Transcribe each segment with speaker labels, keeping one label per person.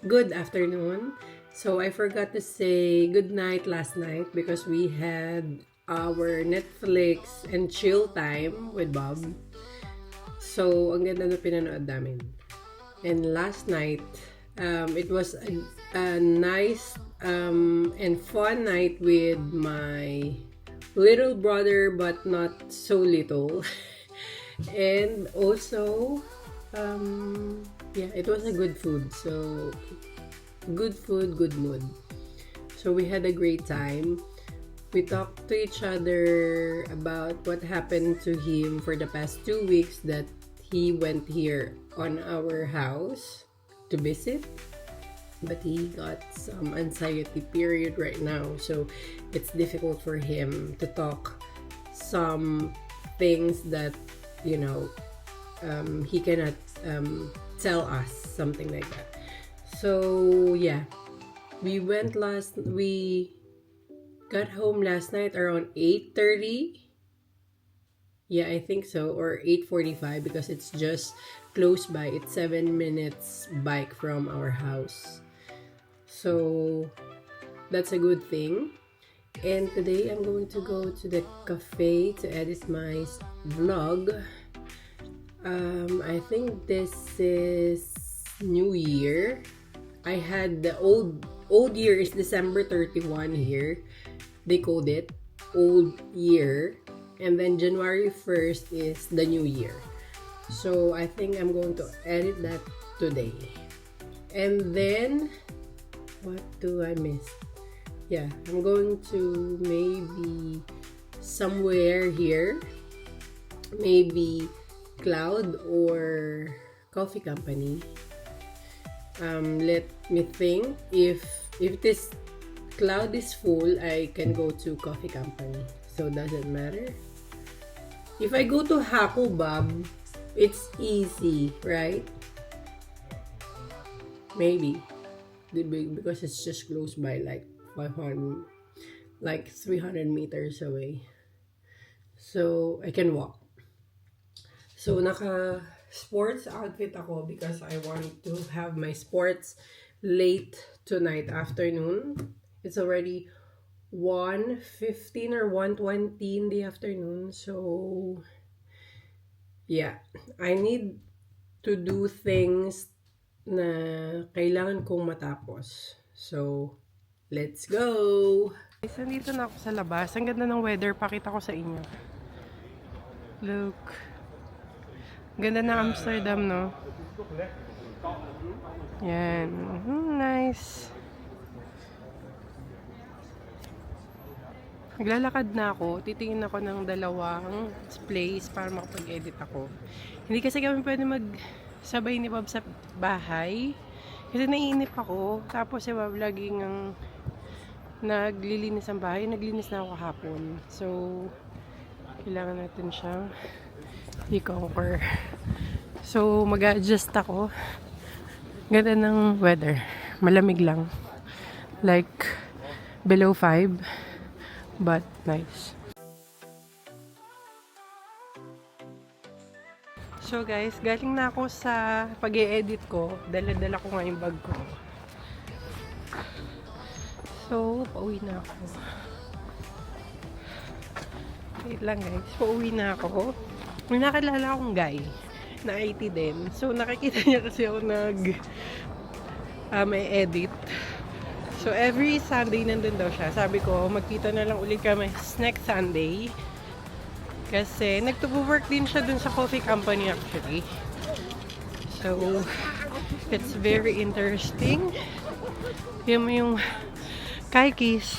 Speaker 1: good afternoon. So I forgot to say good night last night because we had our Netflix and chill time with Bob. So ang ganda na pinanood namin. And last night, it was a nice and fun night with my little brother, but not so little. And also, yeah, it was a good food. So, good food, good mood. So, we had a great time. We talked to each other about what happened to him for the past 2 weeks that he went here on our house to visit. But he got some anxiety period right now. So, it's difficult for him to talk some things that he cannot tell us, something like that. So yeah, we got home last night around 8:30. Yeah, I think so, or 8:45 because it's just close by. It's 7 minutes bike from our house. So that's a good thing. And today I'm going to go to the cafe to edit my vlog. I think this is New Year. I had the old year is December 31 here. They called it old year. And then January 1st is the new year. So I think I'm going to edit that today. And then, what do I miss? Yeah, I'm going to maybe somewhere here, maybe Cloud or Coffee Company. Let me think. If this Cloud is full, I can go to Coffee Company. So doesn't matter. If I go to Haku Bob, it's easy, right? Maybe because it's just close by, like 300 meters away. So, I can walk. So, naka-sports outfit ako because I want to have my sports late tonight afternoon. It's already 1:15 or 1:20 in the afternoon. So, yeah. I need to do things na kailangan kong matapos. So, let's go! Guys, nandito na ako sa labas. Ang ganda ng weather. Pakita ko sa inyo. Look. Ganda ng Amsterdam, no? Yan. Nice. Naglalakad na ako. Titingin ako ng dalawang place para makapag-edit ako. Hindi kasi kami pwede magsabay ni Bob sa bahay. Kasi naiinip ako. Tapos si Bob laging naglilinis ang bahay. Naglinis na ako kahapon. So, kailangan natin siyang i-conquer. So, mag-adjust ako. Ganda ng weather. Malamig lang. Like, below 5. But, nice. So, guys, galing na ako sa pag-e-edit ko. Dala-dala ko nga yung bag ko. So, pauwi na ako. Wait lang, guys. Pauwi na ako. May nakilala akong guy na IT din. So, nakikita niya kasi ako may edit. So, every Sunday nandun daw siya. Sabi ko, magkita na lang ulit kami next Sunday. Kasi, nagtubo-work din siya dun sa coffee company actually. So, it's very interesting. Yung Kaikis,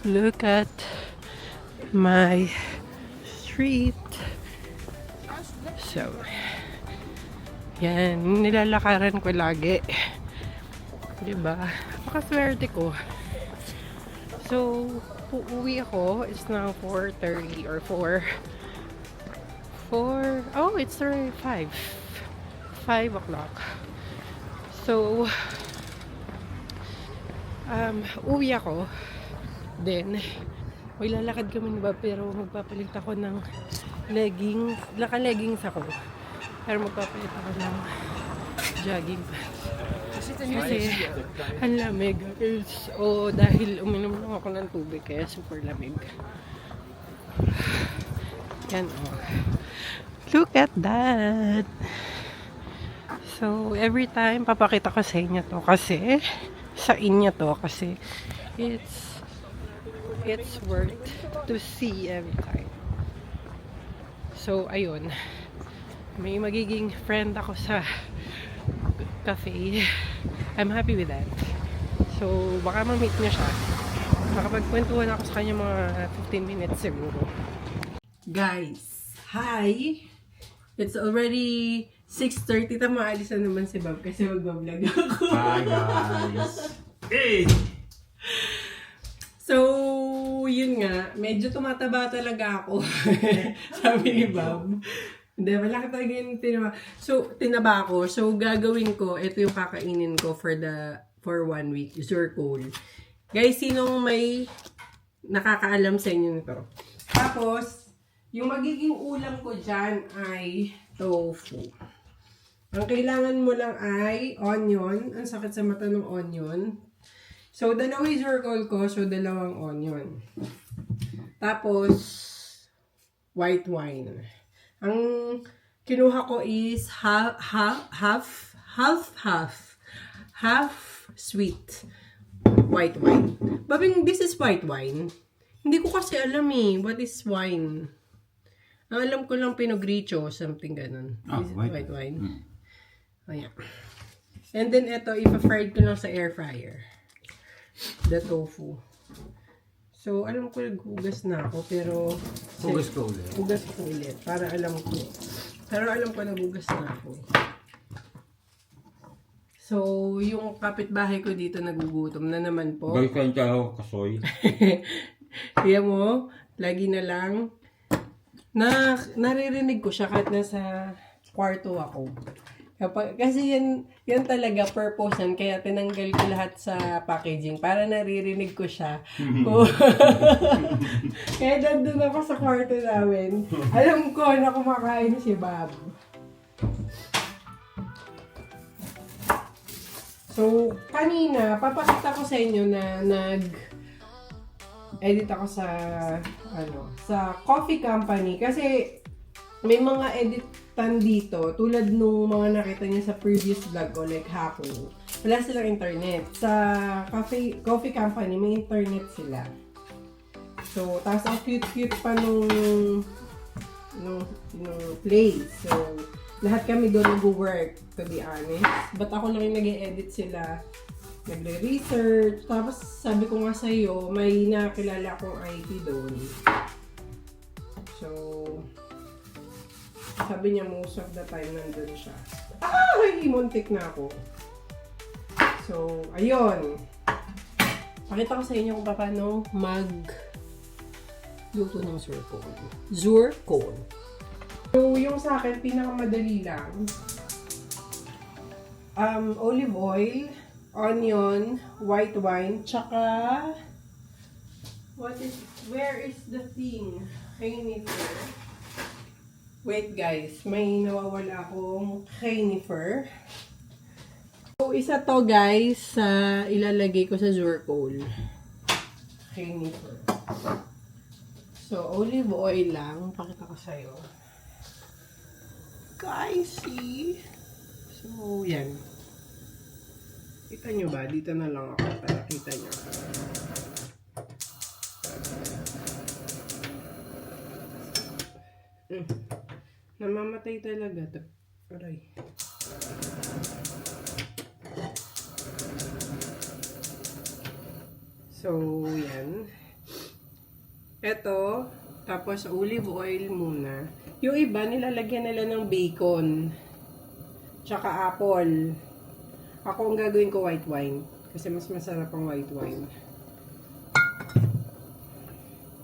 Speaker 1: look at my street. So, yan, nilalakaran ko lagi. Diba? Napakaswerte ko. So, uuwi ako. It's now 4:30 or 4. Oh, it's already 5. 5 o'clock. So, uwi ako. Then, maglalakad kami ba, pero magpapalit ako ng leggings. Naka-leggings ako. Pero magpapalit ako ng jogging pants. Kasi ang lamig. Dahil uminom lang ako ng tubig kaya super lamig. Yan Look at that! So, every time papakita ko sa inyo to kasi it's worth to see every time. So, ayun. May magiging friend ako sa cafe. I'm happy with that. So, baka ma-meet niya siya. Makapagkwentuhan ako sa kanya mga 15 minutes siguro. Guys, hi! It's already 6:30. Maalis na naman si Bob kasi mag-vlog ako.
Speaker 2: Hi guys! Hey!
Speaker 1: So, yun nga. Medyo tumataba talaga ako. Sabi ni Bob. Hindi, malaki talaga yung tinaba ako. So, gagawin ko, ito yung kakainin ko for 1 week. Zurkol. Guys, sinong may nakakaalam sa inyo nito? Tapos, yung magiging ulam ko dyan ay tofu. Ang kailangan mo lang ay onion. Ang sakit sa mata ng onion. So, dalawa yung zurkol ko. So, dalawang onion. Tapos, white wine. Ang kinuha ko is half sweet white wine. Babing, this is white wine. Hindi ko kasi alam what is wine. Ang alam ko lang Pinot Grigio, something ganun. This is white wine. Oh, yeah. And then ito, ipa-fried ko lang sa air fryer. The tofu. So, alam ko naghugas na ako, pero...
Speaker 2: Hugas ko ulit.
Speaker 1: Hugas ko ulit, para alam ko. Pero alam ko naghugas na ako. So, yung kapitbahay ko dito nagugutom na naman po.
Speaker 2: Guys, kain tayo kasoy.
Speaker 1: Kaya mo, lagi na lang naririnig ko siya kahit nasa kwarto ako. Kasi yan talaga purpose yan. Kaya tinanggal ko lahat sa packaging para naririnig ko siya. Kaya nandun ako sa kwarto namin. Alam ko na kumakain si Bob. So, kanina, papakita ko sa inyo na edit ako sa coffee company. Kasi may mga editan dito, tulad nung mga nakita niyo sa previous vlog ko, like hapon. Wala silang internet. Sa coffee company, may internet sila. So, tapos ang cute-cute pa nung place. So, lahat kami doon nag-work, to be honest. But ako lang yung nag-edit sila. Nagre-research. Tapos, sabi ko nga sa'yo, may nakilala akong IT doon. So, sabi niya most of the time nandun siya. Muntik na ako. So, ayun. Pakita ko sa inyo kung paano luto ng zurkol. Zurkol. So, yung sa akin, pinakamadali lang. Olive oil, onion, white wine, tsaka where is the thing? Canifer. Wait guys, may nawawala akong canifer. So, isa to guys, ilalagay ko sa zurkol. Canifer. So, olive oil lang. Pakita ko sa'yo. Guys, see? So, yan. Kita nyo ba? Dito na lang ako para kita nyo. Namamatay talaga. Aray. So, yan. Ito, tapos olive oil muna. Yung iba, nilalagyan nila ng bacon. Tsaka apple. Ako ang gagawin ko white wine. Kasi mas masarap ang white wine.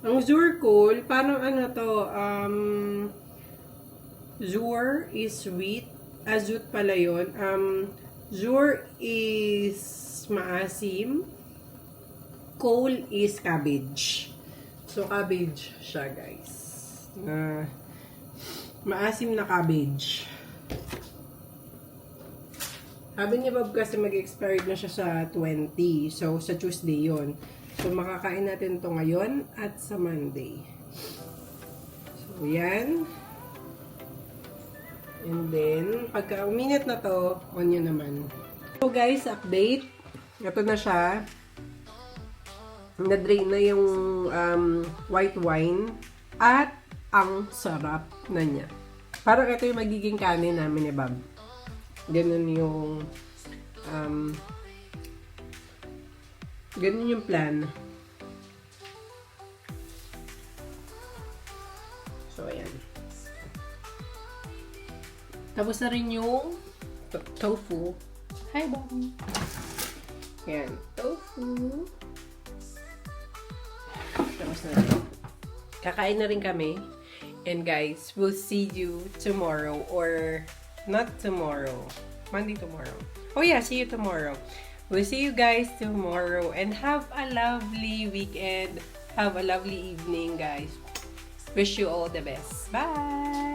Speaker 1: Ang zurkol, parang zur is sweet. Azut pala yun. Zur is maasim. Kol is cabbage. So, cabbage siya, guys. Maasim na cabbage. Sabi ni Bob kasi mag-expired na siya sa 20. So, sa Tuesday yon. So, makakain natin to ngayon at sa Monday. So, yan. And then, pagka uminit na to, on yun naman. So, guys, update. Ito na siya. Na-drain na yung white wine. At ang sarap na niya. Parang ito yung magiging kanin namin ni Bob. Ganun yung plan. So, ayan. Tapos na rin yung tofu. Hi, Bobby. Ayan. Tofu. Tapos na rin. Kakain na rin kami. And guys, we'll see you tomorrow or not tomorrow. Monday tomorrow. Oh yeah, see you tomorrow. We'll see you guys tomorrow and have a lovely weekend. Have a lovely evening, guys. Wish you all the best. Bye!